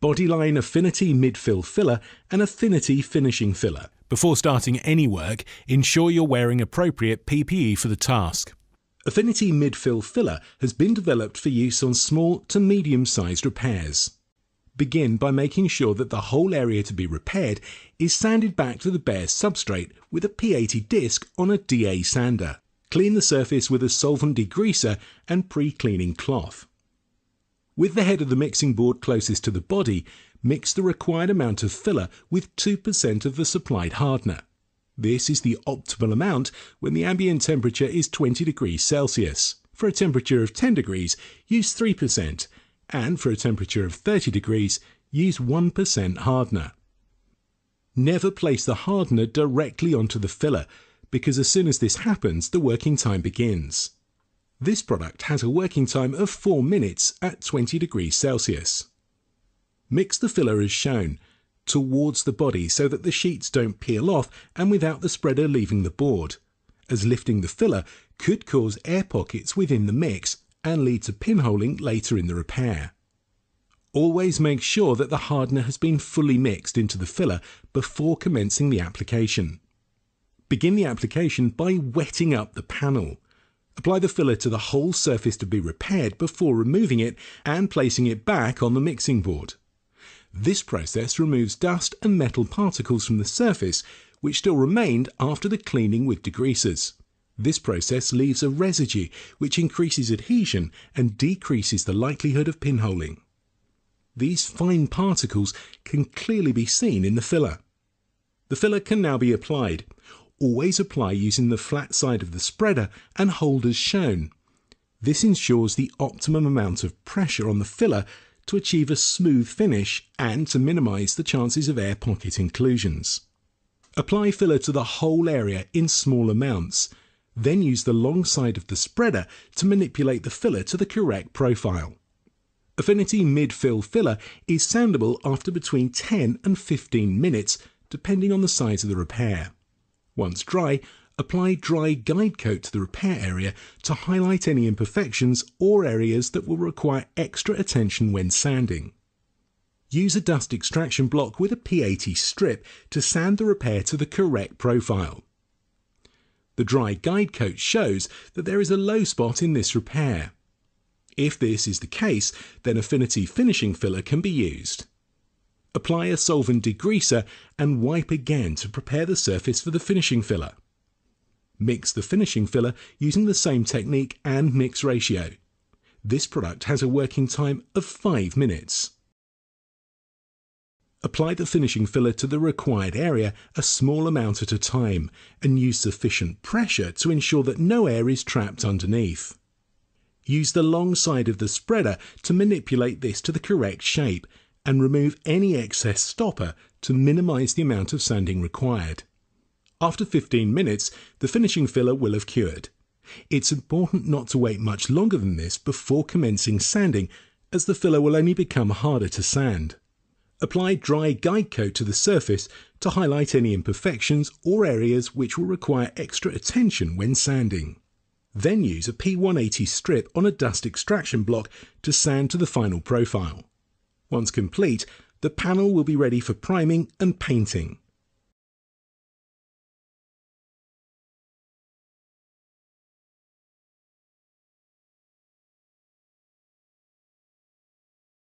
Bodyline Affinity Mid-Fill Filler and Affinity Finishing Filler. Before starting any work, ensure you're wearing appropriate PPE for the task. Affinity Mid-Fill Filler has been developed for use on small to medium-sized repairs. Begin by making sure that the whole area to be repaired is sanded back to the bare substrate with a P80 disc on a DA sander. Clean the surface with a solvent degreaser and pre-cleaning cloth. With the head of the mixing board closest to the body, mix the required amount of filler with 2% of the supplied hardener. This is the optimal amount when the ambient temperature is 20 degrees Celsius. For a temperature of 10 degrees, use 3%, and for a temperature of 30 degrees, use 1% hardener. Never place the hardener directly onto the filler, because as soon as this happens, the working time begins. This product has a working time of 4 minutes at 20 degrees Celsius. Mix the filler as shown, towards the body so that the sheets don't peel off and without the spreader leaving the board, as lifting the filler could cause air pockets within the mix and lead to pinholing later in the repair. Always make sure that the hardener has been fully mixed into the filler before commencing the application. Begin the application by wetting up the panel. Apply the filler to the whole surface to be repaired before removing it and placing it back on the mixing board. This process removes dust and metal particles from the surface, which still remained after the cleaning with degreasers. This process leaves a residue which increases adhesion and decreases the likelihood of pinholing. These fine particles can clearly be seen in the filler. The filler can now be applied. Always apply using the flat side of the spreader and hold as shown. This ensures the optimum amount of pressure on the filler to achieve a smooth finish and to minimize the chances of air pocket inclusions. Apply filler to the whole area in small amounts, then use the long side of the spreader to manipulate the filler to the correct profile. Affinity Mid-Fill Filler is sandable after between 10 and 15 minutes, depending on the size of the repair. Once dry, apply dry guide coat to the repair area to highlight any imperfections or areas that will require extra attention when sanding. Use a dust extraction block with a P80 strip to sand the repair to the correct profile. The dry guide coat shows that there is a low spot in this repair. If this is the case, then Affinity Finishing Filler can be used. Apply a solvent degreaser and wipe again to prepare the surface for the finishing filler. Mix the finishing filler using the same technique and mix ratio. This product has a working time of 5 minutes. Apply the finishing filler to the required area a small amount at a time and use sufficient pressure to ensure that no air is trapped underneath. Use the long side of the spreader to manipulate this to the correct shape and remove any excess stopper to minimize the amount of sanding required. After 15 minutes, the finishing filler will have cured. It's important not to wait much longer than this before commencing sanding, as the filler will only become harder to sand. Apply dry guide coat to the surface to highlight any imperfections or areas which will require extra attention when sanding. Then use a P180 strip on a dust extraction block to sand to the final profile. Once complete, the panel will be ready for priming and painting.